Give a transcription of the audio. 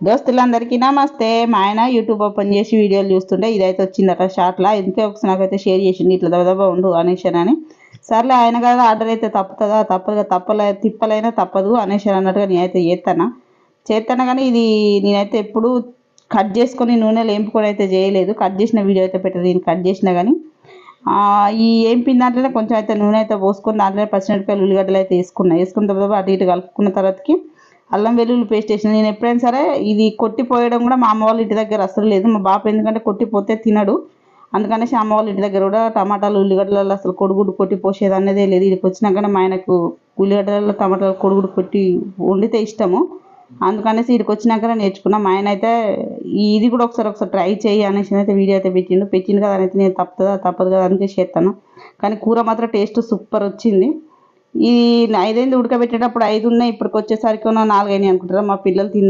దోస్తులందరికీ నమస్తే. మా ఆయన యూట్యూబ్ ఓపెన్ చేసి వీడియోలు చూస్తుంటే ఇదైతే వచ్చిందట షార్ట్లా. ఎందుకే ఒకసారి నాకైతే షేర్ చేసింది, ఇట్లా దబదబా ఉండు అనేసానని. సర్లే ఆయన కదా ఆర్డర్ అయితే తప్పుతుందా, తిప్పలైనా తప్పదు అనేసాను అన్నట్టుగా నేనైతే చేస్తాను కానీ ఇది నేనైతే ఎప్పుడు కట్ చేసుకొని నూనెలో వేంపుకొని అయితే చేయలేదు. కట్ చేసిన వీడియో అయితే పెట్టదు, నేను కట్ చేసినా కానీ ఈ ఏంపిన దాంట్లోనే కొంచెం అయితే నూనె అయితే పోసుకొని దాంట్లోనే పచ్చిమిరపకాయలు ఉల్లిగడ్డలు అయితే వేసుకున్న తర్వాత అటు ఇటు కలుపుకున్న తర్వాతకి అల్లం వెల్లుల్లి పేస్ట్ వేసిన. నేను ఎప్పుడైనా సరే ఇది కొట్టిపోయడం కూడా మా అమ్మ వాళ్ళ ఇంటి దగ్గర అసలు లేదు. మా బాప ఎందుకంటే కొట్టిపోతే తినడు, అందుకనేసి అమ్మ వాళ్ళ ఇంటి దగ్గర కూడా టమాటాలు ఉల్లిగడ్డలలో అసలు కొడుగుడ్డు కొట్టి పోసేది అనేదే లేదు. ఇక్కడికి వచ్చినాకనే మా ఆయనకు ఉల్లిగడ్డలలో టమాటాలు కొడుగుడు కొట్టి వండితే ఇష్టము, అందుకనేసి ఇక్కడికి వచ్చినాకనే నేర్చుకున్నా. మా ఆయన అయితే ఇది కూడా ఒకసారి ట్రై చేయి అనేసి అయితే వీడియో అయితే పెట్టిండు కదా అని అయితే నేను తప్పదు కదా అందుకే చేస్తాను. కానీ కూర మాత్రం టేస్ట్ సూపర్ వచ్చింది. ఈ 5 ఉడకబెట్టేటప్పుడు 5 ఉన్నాయి, ఇప్పటికి వచ్చేసరికి 4 అయినాయి అనుకుంటారా. మా పిల్లలు